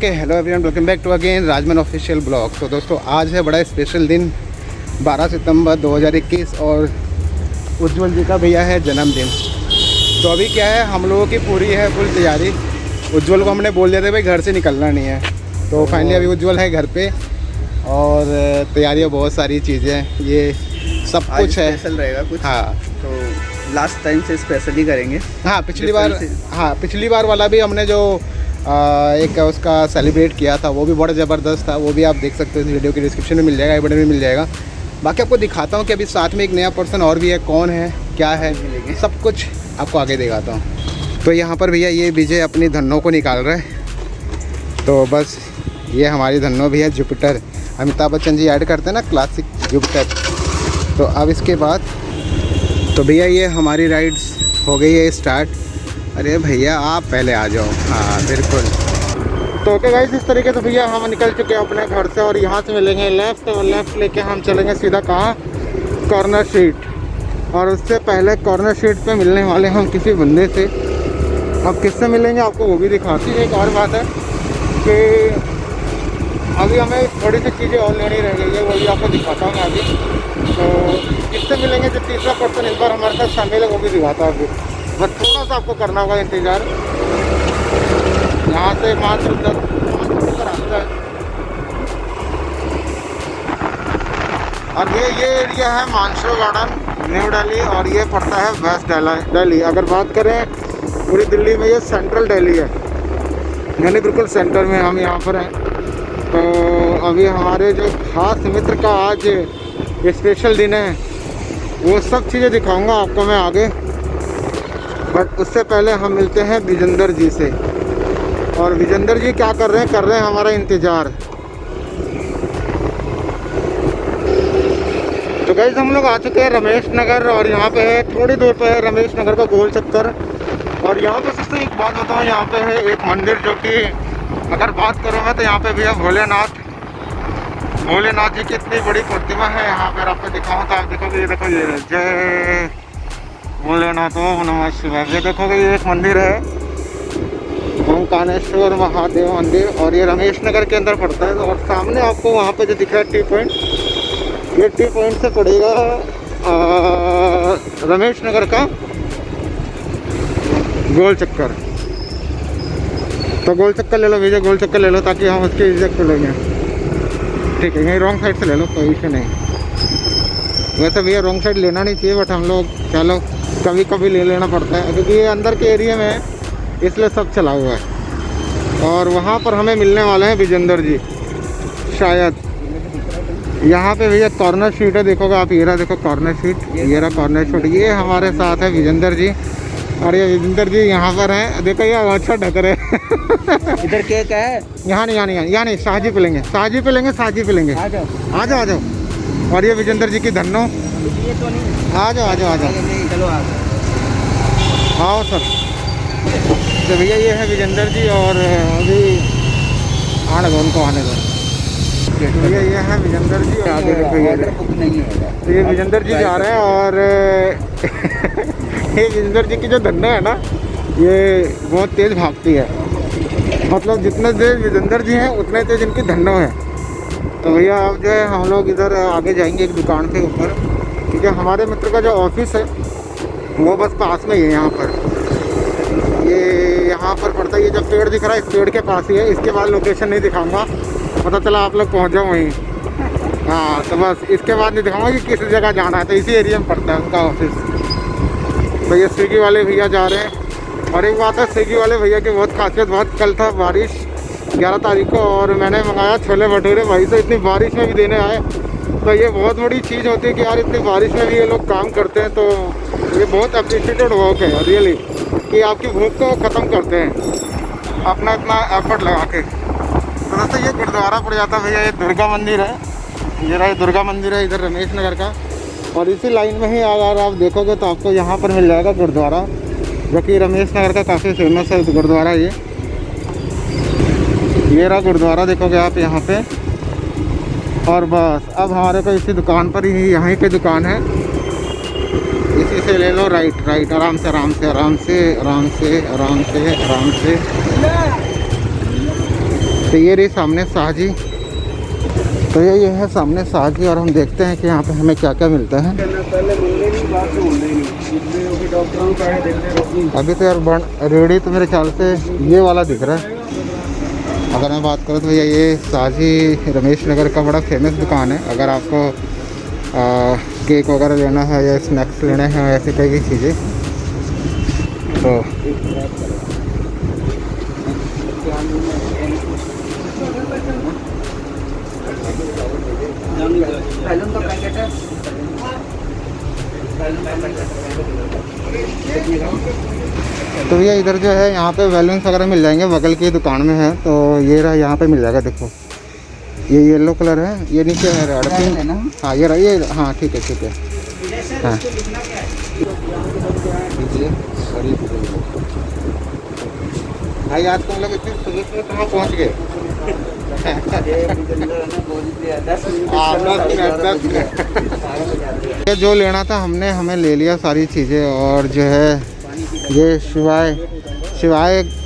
Okay hello everyone, welcome back to again Rajman official blog. तो दोस्तों आज है बड़ा स्पेशल दिन 12 सितंबर 2021 और उज्जवल जी का भैया है जन्मदिन। तो अभी क्या है, हम लोगों की पूरी है फुल तैयारी। उज्जवल को हमने बोल दिया था भाई घर से निकलना नहीं है, तो फाइनली अभी उज्जवल है घर पे और तैयारियाँ बहुत सारी चीज़ें, ये सब कुछ है। स्पेशल रहेगा कुछ। हाँ, तो लास्ट टाइम से स्पेशल ही करेंगे। हाँ पिछली बार वाला भी हमने जो एक उसका सेलिब्रेट किया था वो भी बड़ा ज़बरदस्त था। वो भी आप देख सकते हो, इस वीडियो के डिस्क्रिप्शन में मिल जाएगा, आई बटन में मिल जाएगा। बाकी आपको दिखाता हूँ कि अभी साथ में एक नया पर्सन और भी है, कौन है क्या है सब कुछ आपको आगे दिखाता हूँ। तो यहाँ पर भैया ये विजय अपनी धन्नों को निकाल रहे हैं। तो बस ये हमारी धन्नो भी है जुपिटर, अमिताभ बच्चन जी ऐड करते हैं ना क्लासिक जुपिटर। तो अब इसके बाद तो भैया ये हमारी राइड्स हो गई है स्टार्ट। अरे भैया आप पहले आ जाओ। हाँ बिल्कुल। तो ओके गाइस, इस तरीके से भैया हम निकल चुके हैं अपने घर से और यहाँ से मिलेंगे लेफ़्ट, और लेफ़्ट लेके हम चलेंगे सीधा कहाँ, कॉर्नर शीट। और उससे पहले कॉर्नर शीट पे मिलने वाले हम किसी बंदे से। अब किससे मिलेंगे आपको वो भी दिखाती है। एक और बात है कि अभी हमें थोड़ी सी चीज़ें और लेनी रह गई है, वो भी आपको दिखाता हूँ मैं अभी। तो किससे मिलेंगे, जो तीसरा पर्सन इस बार हमारे साथ शामिल है वो भी दिखाता हूँ अभी। बस थोड़ा सा आपको करना होगा इंतज़ार। यहाँ से मात्र 10 मिनट का रास्ता है। और ये एरिया है मानसरो गार्डन, न्यू दिल्ली, और ये पड़ता है वेस्ट दिल्ली। अगर बात करें पूरी दिल्ली में ये सेंट्रल दिल्ली है, यानी बिल्कुल सेंटर में हम यहाँ पर हैं। तो अभी हमारे जो खास मित्र का आज स्पेशल दिन है, वो सब चीज़ें दिखाऊंगा आपको मैं आगे। बट उससे पहले हम मिलते हैं विजेंद्र जी से। और विजेंद्र जी क्या कर रहे हैं हमारा इंतज़ार। तो गाइस हम लोग आ चुके हैं रमेश नगर, और यहाँ पे है थोड़ी दूर पे है रमेश नगर का गोल चक्कर। और यहाँ पे सबसे एक बात बताऊँ, यहाँ पे है एक मंदिर जो कि अगर बात करूँ मैं तो यहाँ पे भी है भोलेनाथ जी की इतनी बड़ी प्रतिमा है। यहाँ पर आपको दिखाऊँ तो आप देखोगे, ये देखो, ये जय भोलेनाथ ओम नमः शिवाय। ये देखोगे ये एक मंदिर है, ओंकारेश्वर महादेव मंदिर, और ये रमेश नगर के अंदर पड़ता है। और सामने आपको वहाँ पे जो दिख रहा है टी पॉइंट, ये टी पॉइंट से पड़ेगा रमेश नगर का गोल चक्कर। तो गोल चक्कर ले लो भैया, गोल चक्कर ले लो ताकि हम उसके एग्जैक्ट पे लेंगे। ठीक है, यहीं रॉन्ग साइड से ले लो, कोई इशू नहीं। वैसे भैया रॉन्ग साइड लेना नहीं चाहिए, बट हम लोग चलो कभी कभी ले लेना पड़ता है क्योंकि ये अंदर के एरिया में है, इसलिए सब चला हुआ है। और वहाँ पर हमें मिलने वाले हैं विजेंद्र जी शायद। यहाँ पे भैया कॉर्नर शीट है, देखोगे आप, ये रहा देखो कॉर्नर शीट, ये रहा कॉर्नर शीट। ये हमारे साथ है विजेंद्र जी, और ये विजेंद्र जी यहाँ पर हैं। देखो ये अच्छा ढक रहे हैं। इधर केक है, यहाँ नहीं शाहजी पे लेंगे, शाहजी पे लेंगे। आ जाओ। और ये विजेंद्र जी की धन्नो, ये तो नहीं, आ जाओ। नहीं चलो आओ सर। तो भैया ये है विजेंद्र जी, और अभी आने दो। भैया ये है विजेंद्र जी, आगे देखो ये नहीं होगा। तो ये विजेंद्र जी जा रहे हैं। और ये विजेंद्र जी की जो धन्नो है ना, ये बहुत तेज़ भागती है। मतलब जितने तेज विजेंद्र जी हैं उतने तेज इनकी धन्नो है। तो भैया अब जो है हम लोग इधर आगे जाएंगे एक दुकान के ऊपर, क्योंकि हमारे मित्र का जो ऑफिस है वो बस पास में ही है। यहाँ पर ये यहाँ पर पड़ता है, ये जब पेड़ दिख रहा है इस पेड़ के पास ही है। इसके बाद लोकेशन नहीं दिखाऊंगा, पता चला आप लोग पहुँच जाओ वहीं। हाँ तो बस इसके बाद नहीं दिखाऊंगा कि किस जगह जाना है। तो इसी एरिया में पड़ता है उनका ऑफिस। तो ये स्विगी वाले भैया जा रहे हैं। और एक बात है, स्विगी वाले भैया की बहुत खासियत, बहुत कल था बारिश 11 तारीख को, और मैंने मंगाया छोले भटूरे। भाई से इतनी बारिश में भी देने आए। तो ये बहुत बड़ी चीज़ होती है कि यार इतनी बारिश में भी ये लोग काम करते हैं। तो ये बहुत अप्रिशिएटेड वर्क है रियली, कि आपकी भूख को ख़त्म करते हैं अपना इतना एफर्ट लगा के। तो दोस्तों ये गुरुद्वारा पड़ जाता है भैया, ये दुर्गा मंदिर है। ये रहा दुर्गा मंदिर है इधर रमेश नगर का। और इसी लाइन में ही अगर आप देखोगे तो आपको यहाँ पर मिल जाएगा गुरुद्वारा, जो कि रमेश नगर का काफ़ी फेमस है गुरुद्वारा। ये रहा गुरुद्वारा, देखोगे आप यहाँ पे। और बस अब हमारे को इसी दुकान पर ही, यहीं पे दुकान है, इसी से ले लो राइट, आराम से। तो ये रही सामने शाहजी। तो ये है सामने शाहजी और हम देखते हैं कि यहाँ पे हमें क्या क्या मिलता है। अभी तो यार रेडी तो मेरे ख्याल से ये वाला दिख रहा है। अगर मैं बात करूँ तो भैया ये शाहजी रमेश नगर का बड़ा फेमस दुकान है। अगर आपको केक वगैरह लेना है या स्नैक्स लेने हैं ऐसी कई चीज़ें तो बैलून का पैकेट है। तो भैया इधर जो है यहाँ पे बैलून्स वगैरह मिल जाएंगे, बगल की दुकान में है। तो ये रहा, यहाँ पे मिल जाएगा। देखो ये येलो कलर है, ये नीचे है रेड पिंक। हाँ ये रहा, ये हाँ ठीक है ठीक है। हाँ भाई आज तुम लोग इतनी सुबह में कहाँ पहुँच गए? 10 मिनट। ये जो लेना था हमें ले लिया सारी चीज़ें। और जो है ये शिवाय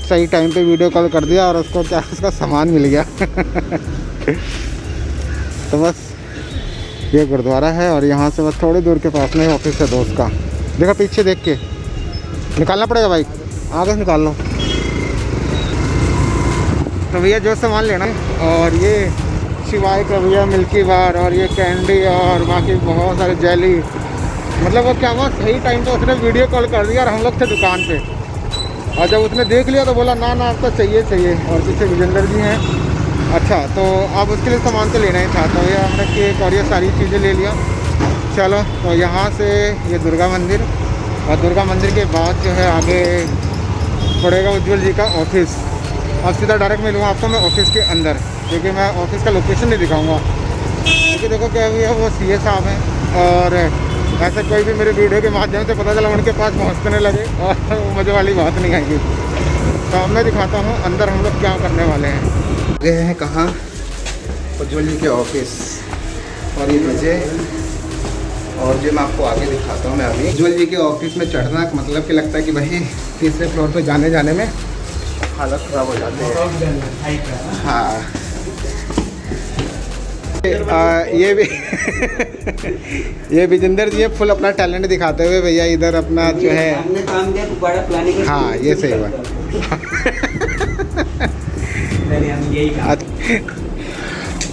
सही टाइम पे वीडियो कॉल कर दिया और उसको क्या उसका सामान मिल गया। तो बस ये गुरुद्वारा है और यहाँ से बस थोड़ी दूर के पास में ऑफिस है दोस्त का। देखो पीछे देख के निकालना पड़ेगा बाइक, आगे से निकाल लो। तो भैया जो सामान लेना है, और ये शिवाय का भैया मिल्की बार और ये कैंडी और बाकी बहुत सारे जेली। मतलब वो क्या हुआ, सही टाइम पे उसने वीडियो कॉल कर दिया और हम लोग थे दुकान पे। और जब उसने देख लिया तो बोला ना आपको चाहिए। और पीछे विजेंद्र जी हैं। अच्छा तो अब उसके लिए सामान तो लेना ही था। तो ये हमने केक और ये सारी चीज़ें ले लिया। चलो तो यहाँ से ये दुर्गा मंदिर, और दुर्गा मंदिर के बाद जो है आगे पड़ेगा उज्जवल जी का ऑफिस। अब सीधा डायरेक्ट मिलूँगा आपको मैं ऑफिस के अंदर, क्योंकि मैं ऑफिस का लोकेशन नहीं दिखाऊँगा। क्योंकि देखो क्या हुआ, वो सीए साहब हैं और ऐसे कोई भी मेरे वीडियो के माध्यम से पता चला उनके पास पहुँचने लगे और वो मज़े वाली बात नहीं आएगी। तो अब मैं दिखाता हूँ अंदर हम लोग क्या करने वाले हैं। गए हैं कहाँ? उज्जवल जी के ऑफिस। और ये मुझे और जो मैं आपको आगे दिखाता हूँ मैं अभी। उज्जवल जी के ऑफिस में चढ़ना मतलब कि लगता है कि भाई तीसरे फ्लोर पे जाने में हालत ख़राब हो जाती है। हाँ ये भी ये विजेंद्र जी फुल अपना टैलेंट दिखाते हुए भैया इधर अपना जो है हमने काम दिया गुब्बारा प्लानिंग। हाँ ये सही बात।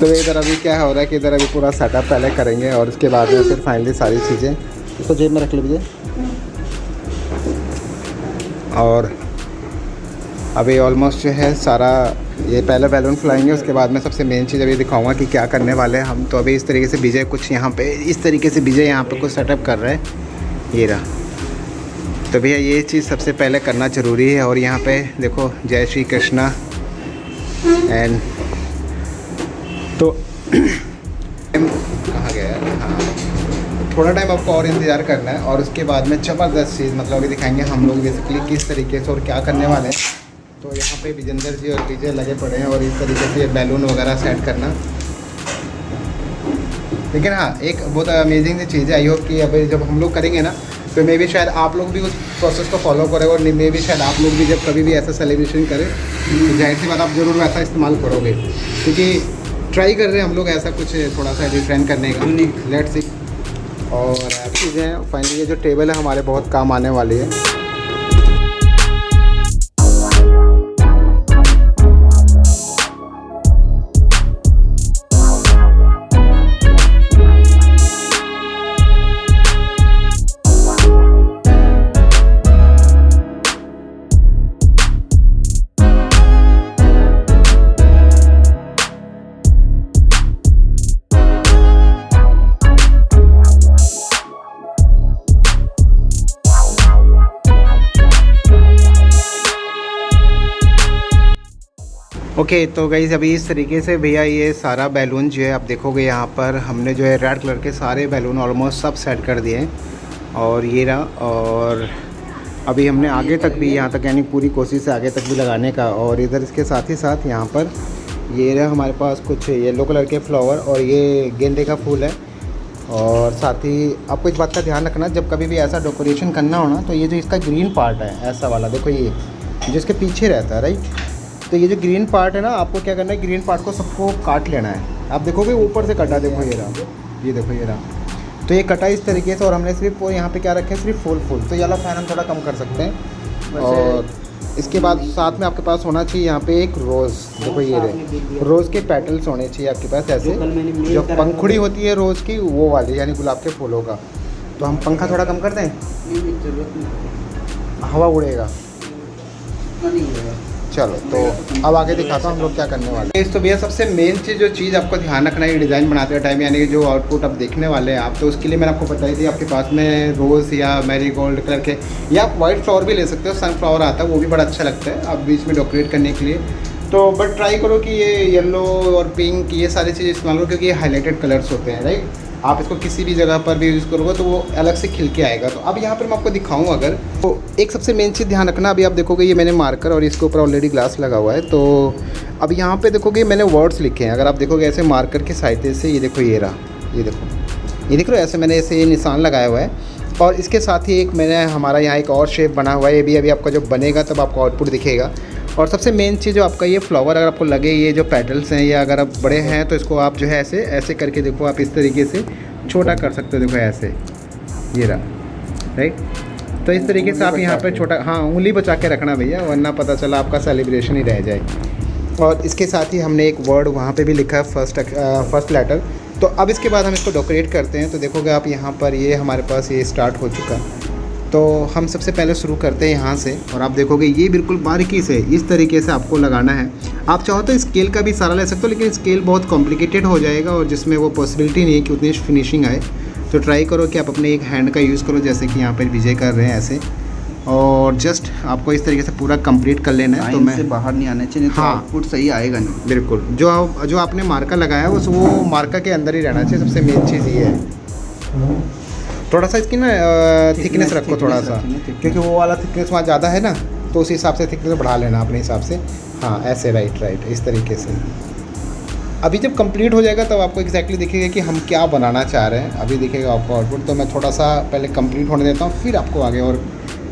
तो इधर अभी क्या हो रहा है कि इधर अभी पूरा सेटअप पहले करेंगे और उसके बाद में फिर फाइनली सारी चीज़ें इसको जेब में रख लीजिए। और अभी ऑलमोस्ट जो है सारा ये पहले बैलून फुलाएंगे, उसके बाद में सबसे मेन चीज़ अभी दिखाऊंगा कि क्या करने वाले हैं हम। तो अभी इस तरीके से विजय कुछ यहाँ पे इस तरीके से विजय यहाँ पे कुछ सेटअप कर रहे हैं। ये रहा। तो भैया ये चीज़ सबसे पहले करना ज़रूरी है। और यहाँ पे देखो जय श्री कृष्णा एंड तो कहाँ गया है। हाँ थोड़ा टाइम आपको और इंतज़ार करना है और उसके बाद में ज़बरदस्त चीज़ मतलब अभी दिखाएंगे हम लोग बेसिकली किस तरीके से और क्या करने वाले हैं। तो यहाँ पे विजेंद्र जी और विजय लगे पड़े हैं और इस तरीके से बैलून वगैरह सेट करना। लेकिन हाँ एक बहुत अमेजिंग सी चीज़ है। आई होप कि अभी जब हम लोग करेंगे ना तो मे भी शायद आप लोग भी उस प्रोसेस को फॉलो करें और मे भी शायद आप लोग भी जब कभी भी ऐसा सेलिब्रेशन करें तो जाहिर सी बात आप ज़रूर वैसा इस्तेमाल करोगे, क्योंकि ट्राई कर रहे हैं हम लोग ऐसा कुछ थोड़ा सा डिफरेंट करने का। Let's see. और चीज़ें फाइनली ये जो टेबल है हमारे बहुत काम आने वाली है। ओके तो गाइस अभी इस तरीके से भैया ये सारा बैलून जो है आप देखोगे यहाँ पर हमने जो है रेड कलर के सारे बैलून ऑलमोस्ट सब सेट कर दिए हैं। और ये रहा। और अभी हमने आगे तक भी यहाँ तक यानी पूरी कोशिश है आगे तक भी लगाने का। और इधर इसके साथ ही साथ यहाँ पर ये रहा हमारे पास कुछ येलो कलर के फ्लावर और ये गेंदे का फूल है। और साथ ही आपको इस बात का ध्यान रखना जब कभी भी ऐसा डेकोरेशन करना हो ना तो ये जो इसका ग्रीन पार्ट है ऐसा वाला देखो ये जिसके पीछे रहता है राइट, तो ये जो ग्रीन पार्ट है ना, आपको क्या करना है, ग्रीन पार्ट को सबको काट लेना है। आप देखोगे ऊपर से कटा, देखो ये रहा, ये देखो ये रहा। तो ये कटा इस तरीके से, और हमने सिर्फ यहाँ पे क्या रखा है, सिर्फ फूल। तो ये वाला फैन हम थोड़ा कम कर सकते हैं। और इसके बाद साथ में आपके पास होना चाहिए यहाँ पे एक रोज़, देखो ये रहे, रोज़ के पेटल्स होने चाहिए आपके पास ऐसे, जो पंखुड़ी होती है रोज़ की, वो वाली, यानी गुलाब के फूलों का। तो हम पंखा थोड़ा कम कर दें, हवा उड़ेगा। चलो तो अब आगे दिखाता हूँ हम लोग क्या करने वाले हैं। तो भैया सबसे मेन चीज़, जो चीज़ आपको ध्यान रखना है डिज़ाइन बनाते टाइम, यानी कि जो आउटपुट आप देखने वाले हैं आप, तो उसके लिए मैंने आपको बताई थी, आपके पास में रोज़ या मैरीगोल्ड कलर के, या आप वाइट फ्लावर भी ले सकते हो, सनफ्लावर आता है वो भी बड़ा अच्छा लगता है आप बीच में डेकोरेट करने के लिए। तो बट ट्राई करो कि ये येलो और पिंक ये सारी चीज़ें इस्तेमाल करो, क्योंकि ये हाईलाइटेड कलर्स होते हैं, राइट। आप इसको किसी भी जगह पर भी यूज़ करोगे तो वो अलग से खिल के आएगा। तो अब यहाँ पर मैं आपको दिखाऊँ अगर, तो एक सबसे मेन चीज़ ध्यान रखना, अभी आप देखोगे ये मैंने मार्कर और इसके ऊपर ऑलरेडी ग्लास लगा हुआ है। तो अब यहाँ पे देखोगे मैंने वर्ड्स लिखे हैं, अगर आप देखोगे ऐसे मार्कर के सहायता से, ये देखो ये रहा, ये देखो, ये देख रहे हो, ऐसे मैंने ऐसे ये निशान लगाया हुआ है। और इसके साथ ही एक मैंने हमारा यहाँ एक और शेप बना हुआ है, ये भी अभी आपका जब बनेगा तब आपको आउटपुट दिखेगा। और सबसे मेन चीज़ जो आपका ये फ्लावर, अगर आपको लगे ये जो पेटल्स हैं, या अगर आप बड़े हैं तो इसको आप जो है ऐसे ऐसे करके देखो, आप इस तरीके से छोटा कर सकते हो, देखो ऐसे, ये रहा, राइट। तो इस तरीके से आप यहाँ पे छोटा, हाँ उंगली बचा के रखना भैया, वरना पता चला आपका सेलिब्रेशन ही रह जाए। और इसके साथ ही हमने एक वर्ड वहाँ पे भी लिखा है, फर्स्ट लेटर। तो अब इसके बाद हम इसको डेकोरेट करते हैं। तो देखोगे आप यहाँ पर, ये हमारे पास ये स्टार्ट हो चुका। तो हम सबसे पहले शुरू करते हैं यहाँ से, और आप देखोगे ये बिल्कुल बारीकी से इस तरीके से आपको लगाना है। आप चाहो तो स्केल का भी सारा ले सकते हो, लेकिन स्केल बहुत कॉम्प्लिकेटेड हो जाएगा और जिसमें वो पॉसिबिलिटी नहीं है कि उतनी फिनिशिंग आए। तो ट्राई करो कि आप अपने एक हैंड का यूज़ करो, जैसे कि यहाँ पर विजय कर रहे हैं ऐसे, और जस्ट आपको इस तरीके से पूरा कंप्लीट कर लेना है। तो मैं से बाहर नहीं आना चाहिए, हाँ, आउटपुट सही आएगा नहीं। बिल्कुल, जो आपने मार्का लगाया है वो मार्का के अंदर ही रहना चाहिए। सबसे मेन चीज़ ये है। थोड़ा सा इसकी ना थिकनेस रखो थोड़ा सा, क्योंकि वो वाला थिकनेस वहाँ ज़्यादा है ना, तो उस हिसाब से थिकनेस बढ़ा लेना अपने हिसाब से। हाँ ऐसे, राइट, इस तरीके से। अभी जब कंप्लीट हो जाएगा तब आपको एग्जैक्टली दिखेगा कि हम क्या बनाना चाह रहे हैं, अभी दिखेगा आपको आउटपुट। तो मैं थोड़ा सा पहले कंप्लीट होने देता हूँ, फिर आपको आगे और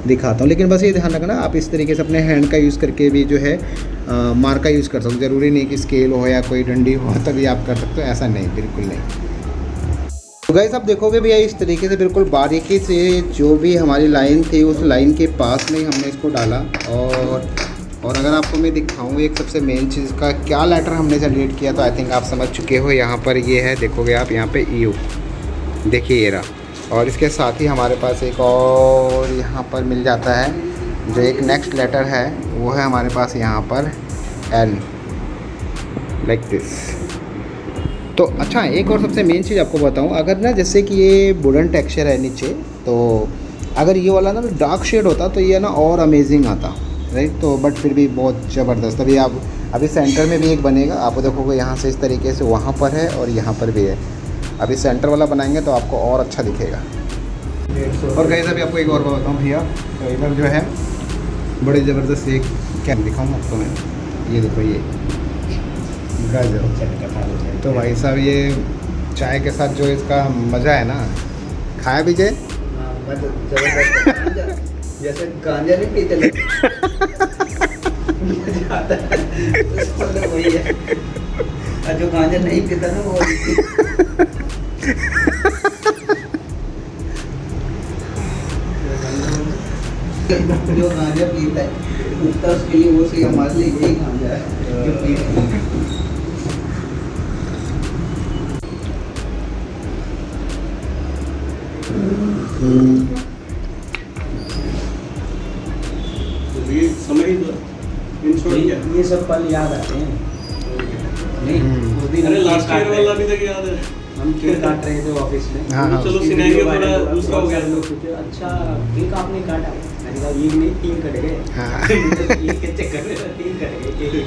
दिखाता हूँ। लेकिन बस ये ध्यान रखना, आप इस तरीके से अपने हैंड का यूज़ करके भी जो है मार्का यूज़ कर सकते हो। ज़रूरी नहीं कि स्केल हो या कोई डंडी हो तभी आप कर सकते हो, ऐसा नहीं, बिल्कुल नहीं। तो गाइस आप देखोगे भैया इस तरीके से बिल्कुल बारीकी से जो भी हमारी लाइन थी उस लाइन के पास में ही हमने इसको डाला। और अगर आपको मैं दिखाऊँ एक सबसे मेन चीज़ का क्या लेटर हमने जनरेट किया, तो आई थिंक आप समझ चुके हो। यहाँ पर ये है, देखोगे आप यहाँ पे EU, देखिए ये रहा। और इसके साथ ही हमारे पास एक और यहाँ पर मिल जाता है, जो एक नेक्स्ट लेटर है वो है हमारे पास यहाँ पर N, लाइक दिस। तो अच्छा, एक और सबसे मेन चीज़ आपको बताऊं, अगर ना जैसे कि ये वुडन टेक्सचर है नीचे, तो अगर ये वाला ना डार्क शेड होता तो ये ना और अमेजिंग आता, राइट। तो बट फिर भी बहुत ज़बरदस्त। अभी सेंटर में भी एक बनेगा, आप देखोगे यहाँ से इस तरीके से, वहाँ पर है और यहाँ पर भी है। अभी सेंटर वाला बनाएंगे तो आपको और अच्छा दिखेगा। और गाइस अभी आपको एक और बात बताऊँ भैया, तो इधर जो है बड़ी ज़बरदस्त एक क्या दिखाऊँ आपको मैं, ये देखो ये गाजर। तो भाई साहब ये चाय के साथ जो इसका मज़ा है ना, खाया भी जाए जैसे गांजा नहीं पीते लोग वही है, और जो गांजा नहीं पीता ना वो जो गांजा पीता है उसके लिए वो सही, हमारे लिए यही गांजा है जो पीता है। ये सब पल याद आते हैं नहीं, उस दिन अरे लास्ट ईयर वाला भी तक याद है, हम केक काट रहे थे ऑफिस में। हाँ, चलो सिनेरियो थोड़ा दूसरा हो गया। लोग पूछे अच्छा केक आपने काटा, मैंने कहा ये नहीं 3 कट गए। हाँ। एक के चक्कर में 3 कट गए।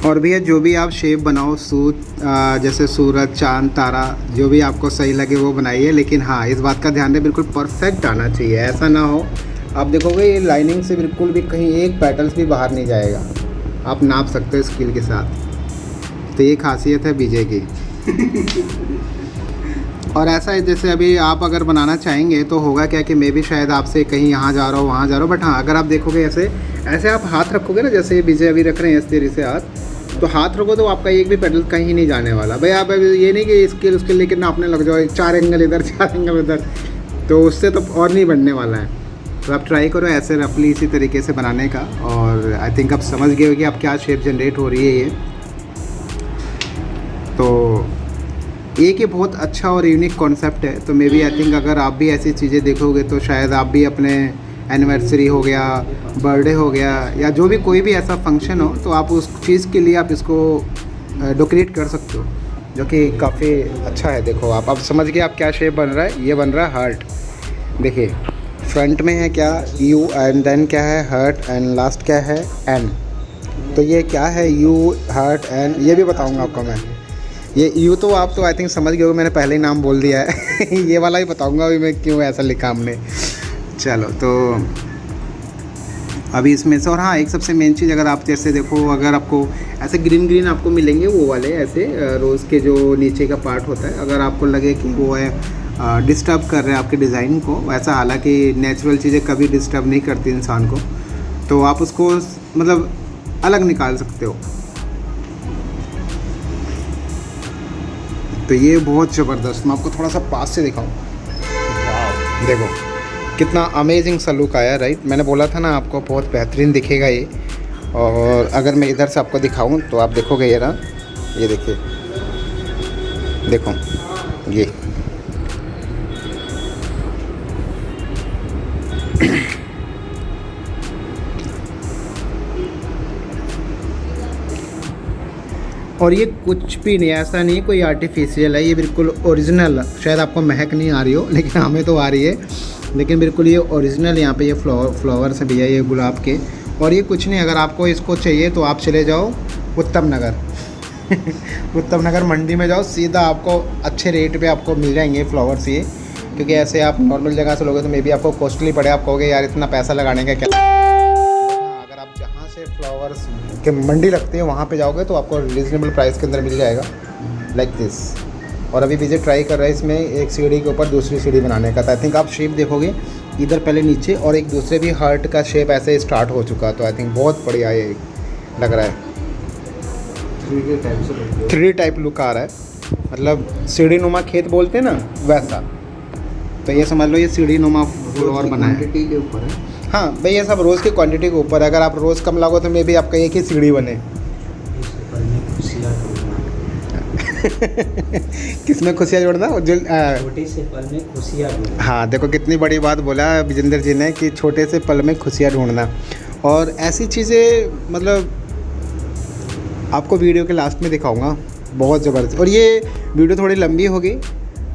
और भैया जो भी आप शेप बनाओ, जैसे सूरज, चांद, तारा, जो भी आपको सही लगे वो बनाइए। लेकिन हाँ, इस बात का ध्यान दें बिल्कुल परफेक्ट आना चाहिए। ऐसा ना हो आप देखोगे ये लाइनिंग से बिल्कुल भी कहीं एक पेटल्स भी बाहर नहीं जाएगा, आप नाप सकते हो स्केल के साथ। तो ये खासियत है बीजे की। और ऐसा है जैसे अभी आप अगर बनाना चाहेंगे तो होगा क्या कि मैं भी शायद आपसे कहीं यहाँ जा रहा हूँ वहाँ जा रहा हूँ, बट हाँ अगर आप देखोगे ऐसे ऐसे आप हाथ रखोगे ना, जैसे बीजे अभी रख रहे हैं इस तरीके से हाथ, तो हाथ रखो तो आपका एक भी पेडल कहीं नहीं जाने वाला भाई। आप ये नहीं कि स्केल उसके लेके नापने लग जाओ 4 एंगल इधर 4 एंगल उधर, तो उससे तो और नहीं बनने वाला है। तो आप ट्राई करो ऐसे रफली इसी तरीके से बनाने का, और आई थिंक आप समझ गए हो कि आप क्या शेप जनरेट हो रही है ये। तो एक ये बहुत अच्छा और यूनिक कॉन्सेप्ट है। तो मे बी आई थिंक अगर आप भी ऐसी चीज़ें देखोगे तो शायद आप भी अपने एनिवर्सरी हो गया, बर्थडे हो गया, या जो भी कोई भी ऐसा फंक्शन हो, तो आप उस चीज़ के लिए आप इसको डेकोरेट कर सकते हो, जो कि काफ़ी अच्छा है। देखो आप अब समझ गए आप क्या शेप बन रहा है। ये बन रहा है हार्ट। देखिए फ्रंट में है क्या यू, एंड देन क्या है हार्ट, एंड लास्ट क्या है एन। तो ये क्या है यू हार्ट एन, ये भी बताऊंगा आपको मैं। ये यू तो आप तो आई थिंक समझ गए हो, मैंने पहले ही नाम बोल दिया है। ये वाला ही बताऊंगा अभी मैं क्यों ऐसा लिखा हमने। चलो तो अभी इसमें से, और हाँ एक सबसे मेन चीज़, अगर आप जैसे देखो अगर आपको ऐसे ग्रीन ग्रीन आपको मिलेंगे वो वाले ऐसे रोज़ के जो नीचे का पार्ट होता है, अगर आपको लगे कि वो है डिस्टर्ब कर रहे हैं आपके डिज़ाइन को, वैसा हालांकि नेचुरल चीज़ें कभी डिस्टर्ब नहीं करती इंसान को, तो आप उसको मतलब अलग निकाल सकते हो। तो ये बहुत ज़बरदस्त, मैं आपको थोड़ा सा पास से दिखाऊं। देखो कितना अमेजिंग सा लुक आया, राइट। मैंने बोला था ना आपको बहुत बेहतरीन दिखेगा ये। और अगर मैं इधर से आपको दिखाऊं तो आप देखोगे ये ना, ये देखिए, देखो ये और ये कुछ भी नहीं, ऐसा नहीं कोई आर्टिफिशियल है, ये बिल्कुल ओरिजिनल। शायद आपको महक नहीं आ रही हो लेकिन हमें तो आ रही है, लेकिन बिल्कुल ये ओरिजिनल। यहाँ पे ये फ्लावर्स भी है ये गुलाब के, और ये कुछ नहीं। अगर आपको इसको चाहिए तो आप चले जाओ उत्तम नगर। उत्तम नगर मंडी में जाओ, सीधा आपको अच्छे रेट पे आपको मिल जाएंगे फ्लावर्स ये, क्योंकि ऐसे आप नॉर्मल जगह से लोगे तो मे बी आपको कॉस्टली पड़े, आप कहोगे यार इतना पैसा लगाने का क्या। अगर आप जहाँ से फ्लावर्स के मंडी लगती है वहाँ पे जाओगे तो आपको रीज़नेबल प्राइस के अंदर मिल जाएगा, लाइक दिस। और अभी विजय ट्राई कर रहा है इसमें एक सीढ़ी के ऊपर दूसरी सीढ़ी बनाने का। तो आई थिंक आप शेप देखोगे इधर पहले नीचे, और एक दूसरे भी हार्ट का शेप ऐसे स्टार्ट हो चुका। तो आई थिंक बहुत बढ़िया ये लग रहा है, 3D टाइप लुक आ रहा है, मतलब सीढ़ी नुमा खेत बोलते हैं ना वैसा। तो ये समझ लो ये सीढ़ी नुमा फ्लोर बना है के ऊपर है। हाँ भाई, ये सब रोज़ की क्वांटिटी के ऊपर। अगर आप रोज़ कम लागो तो मे भी आपका एक ही सीढ़ी बने। किसमें खुशियाँ जोड़ना, छोटे से पल में खुशियाँ ढूंढना। हाँ देखो कितनी बड़ी बात बोला विजेंद्र जी ने कि छोटे से पल में खुशियाँ ढूंढना। और ऐसी चीज़ें मतलब आपको वीडियो के लास्ट में दिखाऊंगा, बहुत ज़बरदस्त। और ये वीडियो थोड़ी लंबी होगी,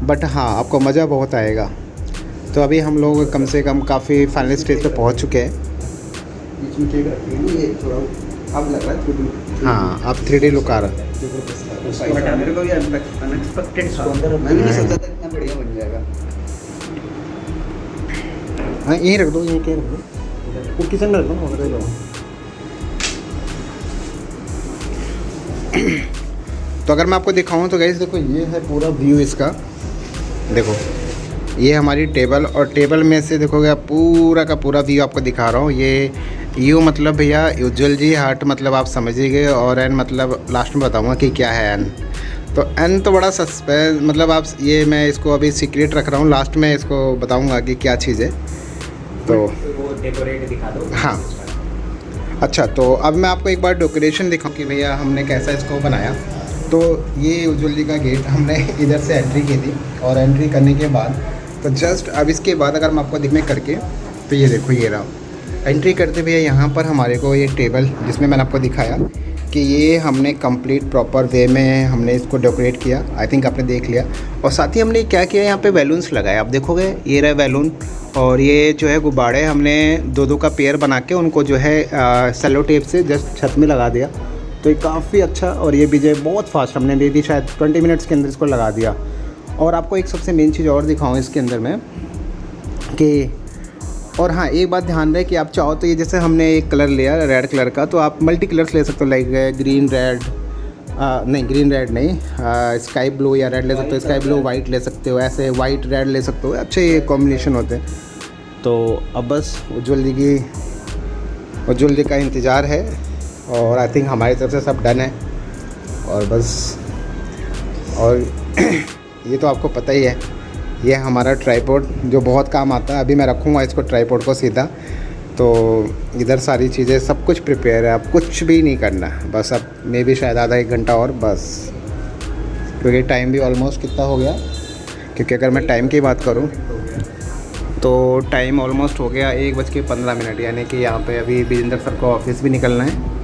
बट हाँ आपको मज़ा बहुत आएगा। तो अभी हम लोग कम से कम काफ़ी फाइनल स्टेज पे पहुंच चुके हैं। बीच में ठीक रखती है ये थोड़ा, अब लग रहा है 3D। हाँ अब 3D लुक आ रहा है। मेरे को भी अनएक्सपेक्टेड था, मैं भी नहीं सोचा था इतना बढ़िया बन जाएगा। हाँ यहीं रख दो, यहीं कहीं रख दो, वो किचन में रख दो वगैरह लो। तो अगर मैं आपको दिखाऊं तो गाइस देखो ये है पूरा व्यू इसका। देखो ये हमारी टेबल, और टेबल में से देखोगे आप पूरा का पूरा व्यू आपको दिखा रहा हूँ। ये यू मतलब भैया उज्जवल जी, हार्ट मतलब आप समझ ही गए, और एन मतलब लास्ट में बताऊँगा कि क्या है एन। तो एन तो बड़ा सस्पेंस, मतलब आप ये मैं इसको अभी सीक्रेट रख रहा हूँ, लास्ट में इसको बताऊँगा कि क्या चीज़ है। तो वो डेकोरेट दिखा दो। हाँ अच्छा, तो अब मैं आपको एक बार डेकोरेशन दिखाऊँ कि भैया हमने कैसा इसको बनाया। तो ये उज्जवल जी का गेट हमने इधर से एंट्री की थी, और एंट्री करने के बाद तो जस्ट अब इसके बाद अगर मैं आपको दिखने करके, तो ये देखो ये रहा एंट्री करते भैया यहाँ पर हमारे को ये टेबल जिसमें मैंने आपको दिखाया कि ये हमने कंप्लीट प्रॉपर वे में हमने इसको डेकोरेट किया। आई थिंक आपने देख लिया। और साथ ही हमने क्या किया, यहाँ पे बैलून्स लगाए, आप देखोगे ये रहा बैलून, और ये जो है गुब्बारे हमने दो का पेयर बना के उनको जो है सेलो टेप से जस्ट छत में लगा दिया। तो ये काफ़ी अच्छा, और ये भी जो है बहुत फास्ट हमने दे दी, शायद 20 मिनट्स के अंदर इसको लगा दिया। और आपको एक सबसे मेन चीज़ और दिखाऊँ इसके अंदर में कि और हाँ, एक बात ध्यान रहे कि आप चाहो तो ये जैसे हमने एक कलर लिया रेड कलर का, तो आप मल्टी कलर्स ले सकते हो, लाइक ग्रीन रेड, नहीं ग्रीन रेड नहीं, स्काई ब्लू या रेड ले सकते हो, स्काई ब्लू वाइट ले सकते हो, ऐसे वाइट रेड ले सकते हो, अच्छे ये कॉम्बिनेशन होते हैं। तो अब बस उज्ज्वल जी का इंतज़ार है और आई थिंक हमारी तरफ से सब डन है। और बस, और ये तो आपको पता ही है, ये हमारा ट्राइपॉड जो बहुत काम आता है। अभी मैं रखूँगा इसको ट्राइपॉड को सीधा, तो इधर सारी चीज़ें सब कुछ प्रिपेयर है, अब कुछ भी नहीं करना, बस अब मे भी शायद आधा एक घंटा और बस, क्योंकि टाइम भी ऑलमोस्ट कितना हो गया, क्योंकि अगर मैं टाइम की बात करूं तो टाइम ऑलमोस्ट हो गया 1:15, यानी कि यहाँ पे अभी विजेंद्र सर को ऑफिस भी निकलना है।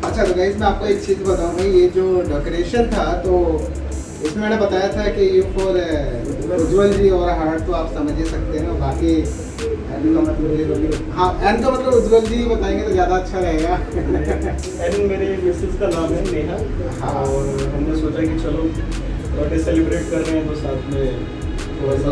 अच्छा तो गाइस मैं आपको एक चीज़ बताऊंगा, ये जो डेकोरेशन था तो इसमें मैंने बताया था कि ये फॉर उज्ज्वल जी और हार्ट, तो आप समझ ही सकते हैं। बाकी एन का मतलब, हाँ एन का मतलब उज्ज्वल जी बताएंगे तो ज़्यादा अच्छा रहेगा। एन मेरे मिसेस का नाम है नेहा। हाँ, और हमने सोचा कि चलो बर्थडे सेलिब्रेट कर रहे हैं तो साथ में थोड़ा सा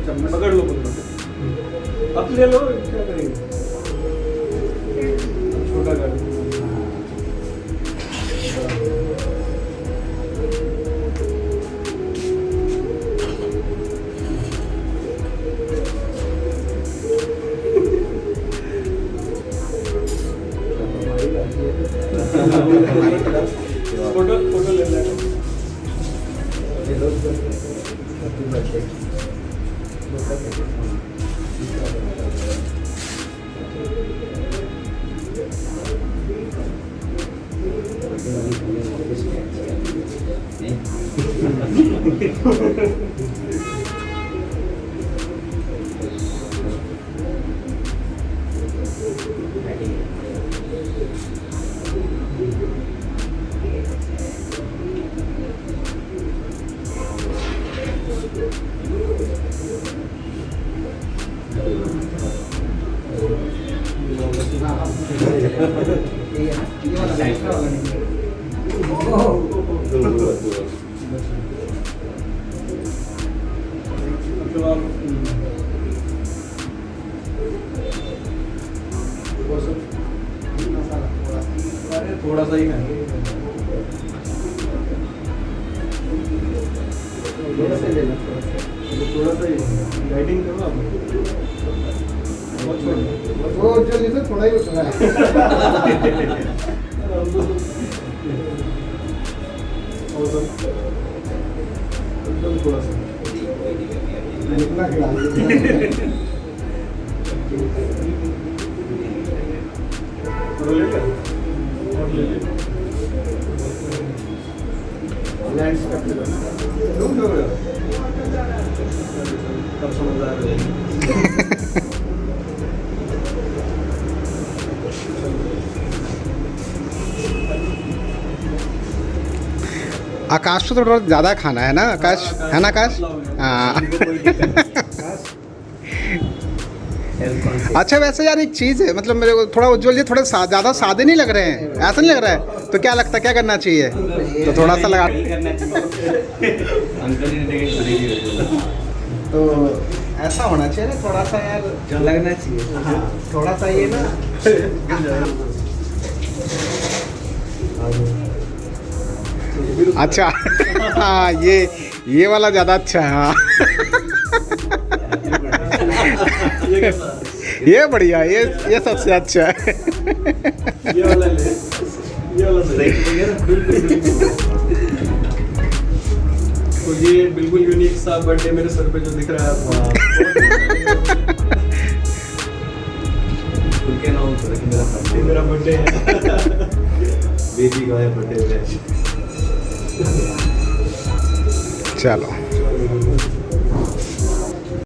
चम्मच पकड़ लो अब ले लो, क्या करेंगे, छोटा कर दो। फोटो ले लेना। थोड़ा सा ही खाएंगे, थोड़ा सा ही लाइटिंग करो आप। वो जो ये तो थोड़ा ही उठ रहा है। एकदम थोड़ा सा इतना खिला और ले लिया, और ले लिया। लैंड्स का तब समझदार है। आकाश को तो थोड़ा ज़्यादा खाना है ना आकाश, है ना आकाश? हाँ। अच्छा वैसे यार एक चीज़ है, मतलब मेरे को थोड़ा उज्जवल जी थोड़े ज़्यादा सादे नहीं लग रहे हैं, ऐसा नहीं लग रहा है? तो क्या लगता है क्या करना चाहिए? तो थोड़ा सा लगा तो ऐसा होना चाहिए ना, थोड़ा सा यार लगना चाहिए। हाँ थोड़ा सा ये ना अच्छा हाँ ये वाला ज़्यादा अच्छा है। हाँ ये बढ़िया, ये सबसे अच्छा है। ये वाला ले, ये वाला सही है, बिल्कुल। तो ये बिल्कुल यूनिक सा बर्थडे मेरे सर पे जो दिख रहा है, मेरा बर्थडे है। बेबी का है बर्थडे। चलो।